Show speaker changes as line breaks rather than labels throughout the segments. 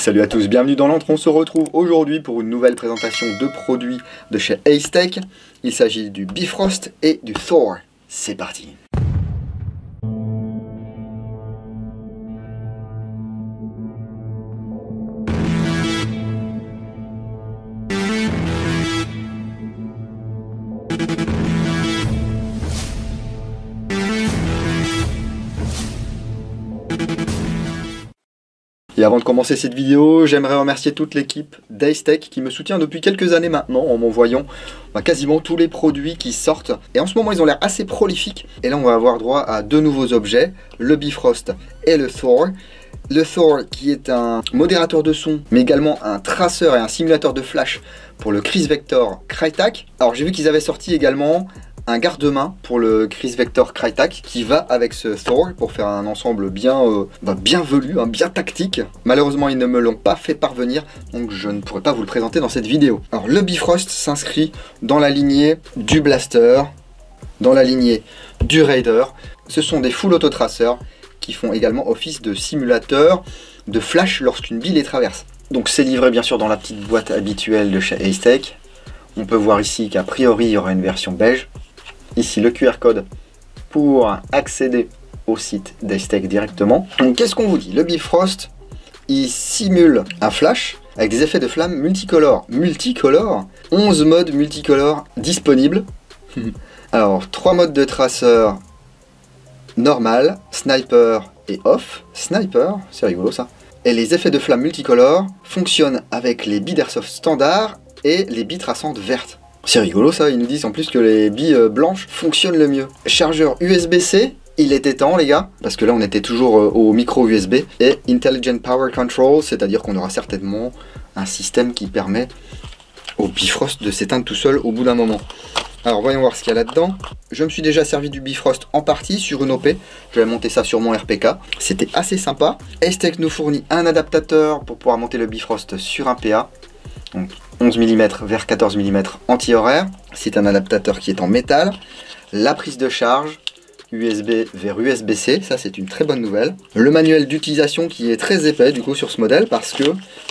Salut à tous, bienvenue dans l'Entre. On se retrouve aujourd'hui pour une nouvelle présentation de produits de chez Ace-Tech. Il s'agit du Bifrost et du Thor. C'est parti. Et avant de commencer cette vidéo, j'aimerais remercier toute l'équipe d'Ace-Tech qui me soutient depuis quelques années maintenant en m'envoyant quasiment tous les produits qui sortent. Et en ce moment, ils ont l'air assez prolifiques. Et là, on va avoir droit à deux nouveaux objets, le Bifrost et le Thor. Le Thor qui est un modérateur de son, mais également un traceur et un simulateur de flash pour le Kriss Vector Crytac. Alors j'ai vu qu'ils avaient sorti également un garde-main pour le Kriss Vector Crytac qui va avec ce Thor pour faire un ensemble bien velu, bien tactique. Malheureusement ils ne me l'ont pas fait parvenir, donc je ne pourrai pas vous le présenter dans cette vidéo. Alors le Bifrost s'inscrit dans la lignée du Blaster, dans la lignée du Raider. Ce sont des full autotraceurs qui font également office de simulateur de flash lorsqu'une bille les traverse. Donc c'est livré bien sûr dans la petite boîte habituelle de chez Ace-Tech. On peut voir ici qu'a priori il y aura une version beige. Ici le QR code pour accéder au site d'Ace-Tech directement. Donc qu'est-ce qu'on vous dit? Le Bifrost, il simule un flash avec des effets de flamme multicolores. 11 modes multicolores disponibles. Alors 3 modes de traceur: normal, sniper et off. Sniper, c'est rigolo ça. Et les effets de flamme multicolores fonctionnent avec les billes d'airsoft standard et les billes traçantes vertes. C'est rigolo ça, ils nous disent en plus que les billes blanches fonctionnent le mieux. Chargeur USB-C, il était temps les gars, parce que là on était toujours au micro USB. Et Intelligent Power Control, c'est-à-dire qu'on aura certainement un système qui permet au Bifrost de s'éteindre tout seul au bout d'un moment. Alors voyons voir ce qu'il y a là-dedans. Je me suis déjà servi du Bifrost en partie sur une OP. Je vais monter ça sur mon RPK. C'était assez sympa. Ace-Tech nous fournit un adaptateur pour pouvoir monter le Bifrost sur un PA. Donc 11 mm vers 14 mm anti-horaire. C'est un adaptateur qui est en métal. La prise de charge USB vers USB-C, ça c'est une très bonne nouvelle. Le manuel d'utilisation qui est très épais du coup sur ce modèle parce que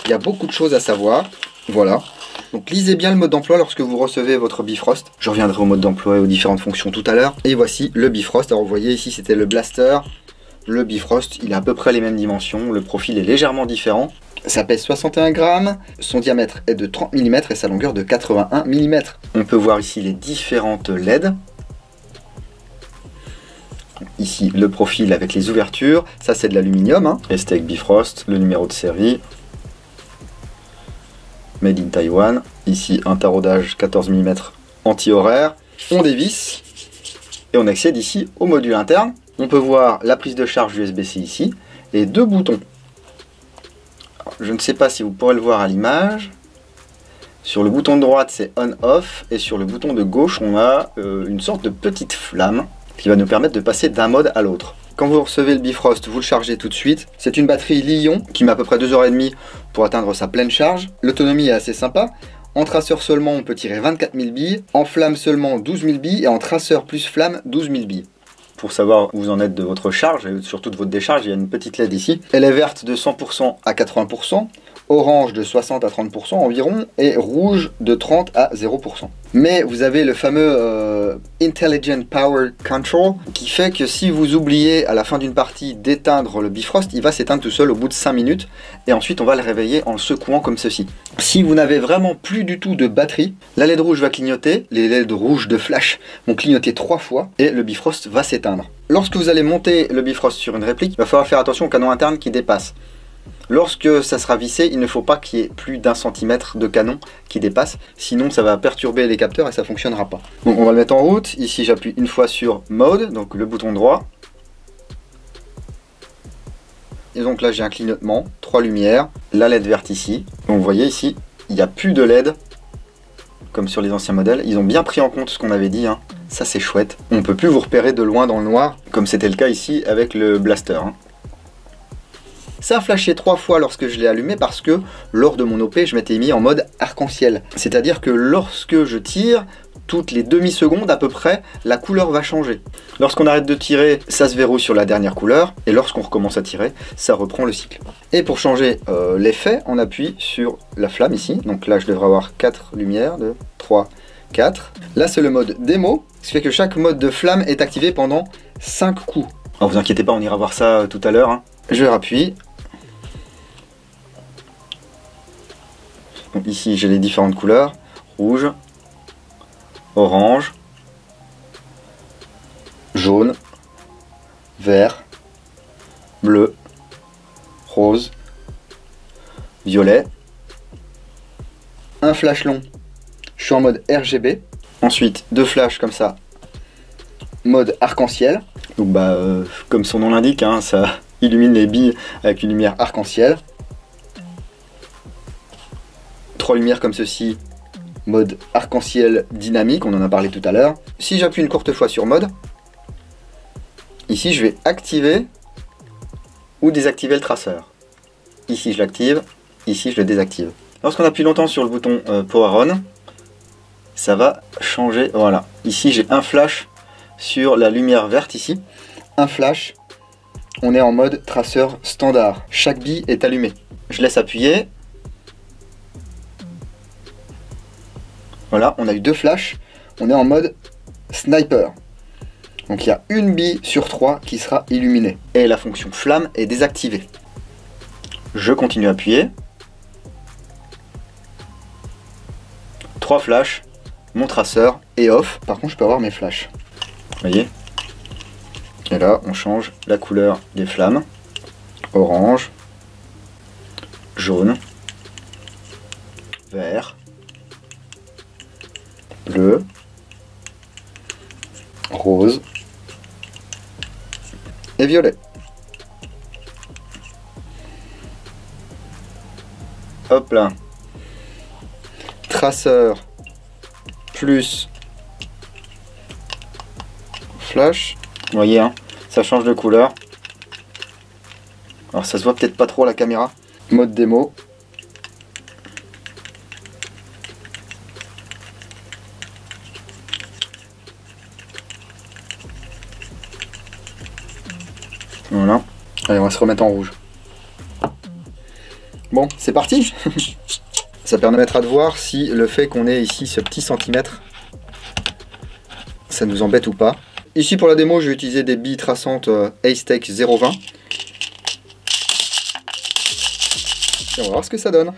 il y a beaucoup de choses à savoir. Voilà. Donc lisez bien le mode d'emploi lorsque vous recevez votre Bifrost. Je reviendrai au mode d'emploi et aux différentes fonctions tout à l'heure. Et voici le Bifrost. Alors vous voyez ici c'était le Blaster. Le Bifrost, il a à peu près les mêmes dimensions. Le profil est légèrement différent. Ça pèse 61 grammes, son diamètre est de 30 mm et sa longueur de 81 mm. On peut voir ici les différentes LED. Ici le profil avec les ouvertures, ça c'est de l'aluminium. Ace-Tech Bifrost, le numéro de série. Made in Taiwan. Ici un taraudage 14 mm anti-horaire. On dévisse et on accède ici au module interne. On peut voir la prise de charge USB-C ici et deux boutons. Alors, je ne sais pas si vous pourrez le voir à l'image. Sur le bouton de droite c'est on-off et sur le bouton de gauche on a une sorte de petite flamme qui va nous permettre de passer d'un mode à l'autre. Quand vous recevez le Bifrost, vous le chargez tout de suite. C'est une batterie Li-ion qui met à peu près 2h30 pour atteindre sa pleine charge. L'autonomie est assez sympa. En traceur seulement on peut tirer 24 000 billes, en flamme seulement 12 000 billes et en traceur plus flamme 12 000 billes. Pour savoir où vous en êtes de votre charge et surtout de votre décharge, il y a une petite LED ici. Elle est verte de 100% à 80%, orange de 60 à 30% environ et rouge de 30 à 0%. Mais vous avez le fameux Intelligent Power Control qui fait que si vous oubliez à la fin d'une partie d'éteindre le Bifrost, il va s'éteindre tout seul au bout de 5 minutes et ensuite on va le réveiller en le secouant comme ceci. Si vous n'avez vraiment plus du tout de batterie, la LED rouge va clignoter, les LED rouges de flash vont clignoter 3 fois et le Bifrost va s'éteindre. Lorsque vous allez monter le Bifrost sur une réplique, il va falloir faire attention au canon interne qui dépasse. Lorsque ça sera vissé, il ne faut pas qu'il y ait plus d'1 centimètre de canon qui dépasse, sinon ça va perturber les capteurs et ça ne fonctionnera pas. Donc on va le mettre en route, ici j'appuie une fois sur Mode, donc le bouton droit. Et donc là j'ai un clignotement, 3 lumières, la LED verte ici. Donc vous voyez ici, il n'y a plus de LED, comme sur les anciens modèles. Ils ont bien pris en compte ce qu'on avait dit, ça c'est chouette. On ne peut plus vous repérer de loin dans le noir, comme c'était le cas ici avec le Blaster. Ça a flashé 3 fois lorsque je l'ai allumé parce que lors de mon OP, je m'étais mis en mode arc-en-ciel. C'est-à-dire que lorsque je tire, toutes les demi-secondes à peu près, la couleur va changer. Lorsqu'on arrête de tirer, ça se verrouille sur la dernière couleur, et lorsqu'on recommence à tirer, ça reprend le cycle. Et pour changer l'effet, on appuie sur la flamme ici. Donc là, je devrais avoir 4 lumières, 2, 3, 4. Là, c'est le mode démo, ce qui fait que chaque mode de flamme est activé pendant 5 coups. Alors vous inquiétez pas, on ira voir ça tout à l'heure. Hein. Je rappuie. Donc ici, j'ai les différentes couleurs. Rouge, orange, jaune, vert, bleu, rose, violet. Un flash long, je suis en mode RGB. Ensuite, 2 flashs comme ça, mode arc-en-ciel. Donc bah, comme son nom l'indique, hein, ça illumine les billes avec une lumière arc-en-ciel. 3 lumières comme ceci, mode arc-en-ciel dynamique, on en a parlé tout à l'heure. Si j'appuie une courte fois sur mode, ici je vais activer ou désactiver le traceur. Ici je l'active, ici je le désactive. Lorsqu'on appuie longtemps sur le bouton Power On, ça va changer. Voilà, ici j'ai un flash sur la lumière verte ici. Un flash, on est en mode traceur standard. Chaque bille est allumée. Je laisse appuyer. Voilà, on a eu 2 flashs, on est en mode sniper. Donc il y a une bille sur 3 qui sera illuminée. Et la fonction flamme est désactivée. Je continue à appuyer. 3 flashs, mon traceur est off. Par contre, je peux avoir mes flashs. Vous voyez? Et là, on change la couleur des flammes. Orange, jaune, vert, bleu, rose et violet. Hop là. Traceur plus flash. Vous voyez, hein, ça change de couleur. Alors ça se voit peut-être pas trop à la caméra. Mode démo. Voilà. Allez, on va se remettre en rouge. Bon, c'est parti. Ça permettra de voir si le fait qu'on ait ici ce petit centimètre, ça nous embête ou pas. Ici pour la démo, je vais utiliser des billes traçantes Ace-Tech 020. Et on va voir ce que ça donne.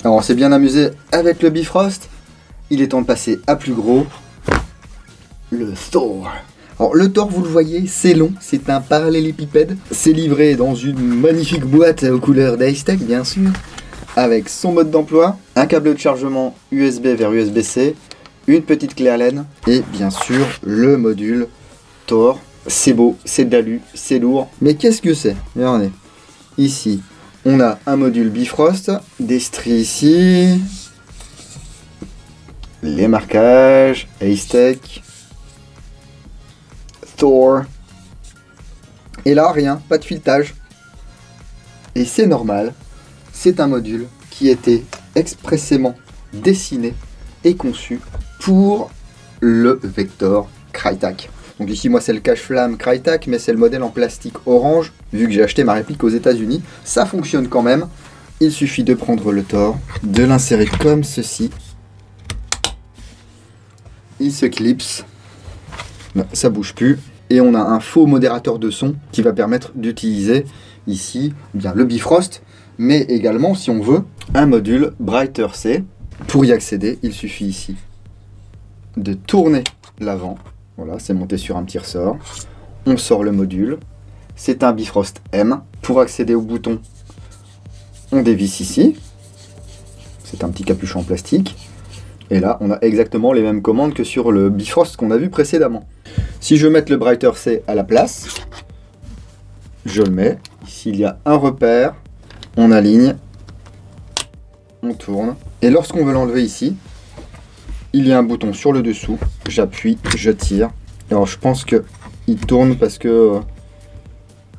Alors on s'est bien amusé avec le Bifrost. Il est temps de passer à plus gros. Le Thor. Alors le Thor, vous le voyez, c'est long, c'est un parallélépipède. C'est livré dans une magnifique boîte aux couleurs d'Ace-Tech, bien sûr. Avec son mode d'emploi, un câble de chargement USB vers USB-C, une petite clé Allen et bien sûr le module Thor. C'est beau, c'est de l'alu, c'est lourd. Mais qu'est-ce que c'est? Regardez, ici on a un module Bifrost, des stries ici, les marquages, Ace-Tech, Thor, et là rien, pas de filetage. Et c'est normal, c'est un module qui était expressément dessiné et conçu pour le Vector Crytek. Donc ici, moi, c'est le cache-flamme Crytek, mais c'est le modèle en plastique orange. Vu que j'ai acheté ma réplique aux États-Unis, ça fonctionne quand même. Il suffit de prendre le Tor, de l'insérer comme ceci. Il se clipse. Là, ça bouge plus. Et on a un faux modérateur de son qui va permettre d'utiliser ici bien le Bifrost, mais également, si on veut, un module Brighter C. Pour y accéder, il suffit ici de tourner l'avant. Voilà, c'est monté sur un petit ressort. On sort le module. C'est un Bifrost M. Pour accéder au bouton, on dévisse ici. C'est un petit capuchon en plastique. Et là, on a exactement les mêmes commandes que sur le Bifrost qu'on a vu précédemment. Si je veux mettre le Brighter C à la place, je le mets. Ici, il y a un repère. On aligne. On tourne. Et lorsqu'on veut l'enlever ici, il y a un bouton sur le dessous, j'appuie, je tire. Alors je pense qu'il tourne parce que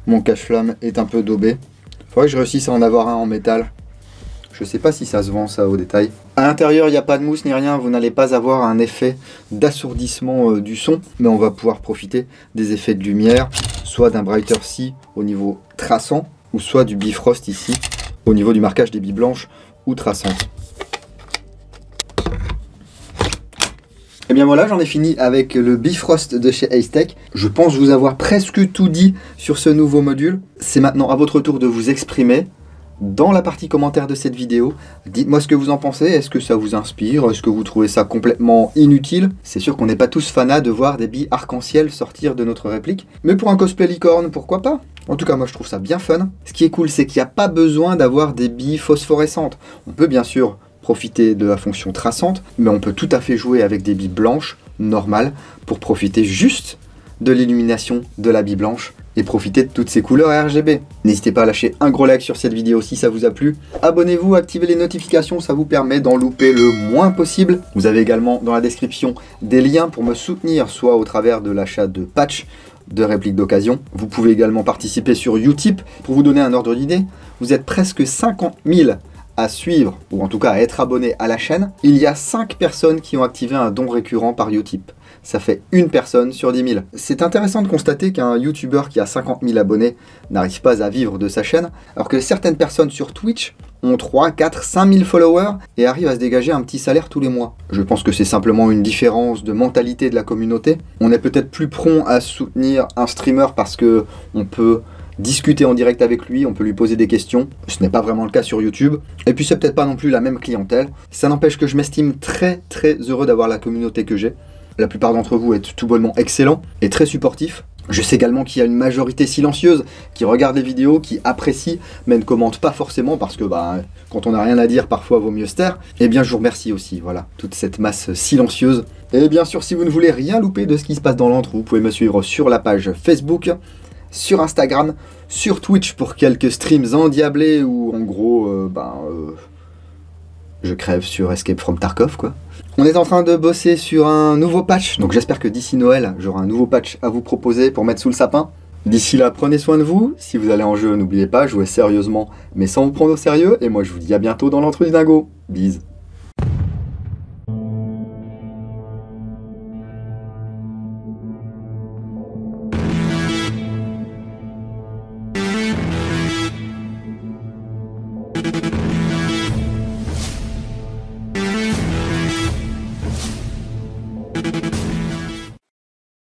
mon cache-flamme est un peu daubé. Il faudrait que je réussisse à en avoir un en métal. Je sais pas si ça se vend ça au détail. À l'intérieur il n'y a pas de mousse ni rien, vous n'allez pas avoir un effet d'assourdissement du son. Mais on va pouvoir profiter des effets de lumière, soit d'un Brighter C au niveau traçant, ou soit du Bifrost ici, au niveau du marquage des billes blanches ou traçantes. Et bien voilà, j'en ai fini avec le Bifrost de chez Ace-Tech. Je pense vous avoir presque tout dit sur ce nouveau module. C'est maintenant à votre tour de vous exprimer dans la partie commentaire de cette vidéo. Dites-moi ce que vous en pensez, est-ce que ça vous inspire, est-ce que vous trouvez ça complètement inutile? C'est sûr qu'on n'est pas tous fanas de voir des billes arc-en-ciel sortir de notre réplique, mais pour un cosplay licorne, pourquoi pas? En tout cas, moi je trouve ça bien fun. Ce qui est cool, c'est qu'il n'y a pas besoin d'avoir des billes phosphorescentes. On peut bien sûr profiter de la fonction traçante, mais on peut tout à fait jouer avec des billes blanches, normales, pour profiter juste de l'illumination de la bille blanche et profiter de toutes ces couleurs RGB. N'hésitez pas à lâcher un gros like sur cette vidéo si ça vous a plu. Abonnez-vous, activez les notifications, ça vous permet d'en louper le moins possible. Vous avez également dans la description des liens pour me soutenir, soit au travers de l'achat de patchs, de répliques d'occasion. Vous pouvez également participer sur Utip. Pour vous donner un ordre d'idée, vous êtes presque 50 000 à suivre, ou en tout cas à être abonné à la chaîne. Il y a 5 personnes qui ont activé un don récurrent par Utip. Ça fait une personne sur 10 000. C'est intéressant de constater qu'un YouTuber qui a 50 000 abonnés n'arrive pas à vivre de sa chaîne, alors que certaines personnes sur Twitch ont 3, 4, 5 000 followers et arrivent à se dégager un petit salaire tous les mois. Je pense que c'est simplement une différence de mentalité de la communauté. On est peut-être plus prompt à soutenir un streamer parce que on peut discuter en direct avec lui, on peut lui poser des questions. Ce n'est pas vraiment le cas sur YouTube. Et puis c'est peut-être pas non plus la même clientèle. Ça n'empêche que je m'estime très heureux d'avoir la communauté que j'ai. La plupart d'entre vous êtes tout bonnement excellents et très supportifs. Je sais également qu'il y a une majorité silencieuse qui regarde les vidéos, qui apprécie, mais ne commente pas forcément parce que quand on n'a rien à dire, parfois vaut mieux se taire. Et bien je vous remercie aussi, voilà, toute cette masse silencieuse. Et bien sûr, si vous ne voulez rien louper de ce qui se passe dans l'antre, vous pouvez me suivre sur la page Facebook, sur Instagram, sur Twitch pour quelques streams endiablés où en gros, je crève sur Escape from Tarkov quoi. On est en train de bosser sur un nouveau patch, donc j'espère que d'ici Noël, j'aurai un nouveau patch à vous proposer pour mettre sous le sapin. D'ici là, prenez soin de vous. Si vous allez en jeu, n'oubliez pas, jouez sérieusement, mais sans vous prendre au sérieux. Et moi, je vous dis à bientôt dans l'Entre du Dingo. Bise.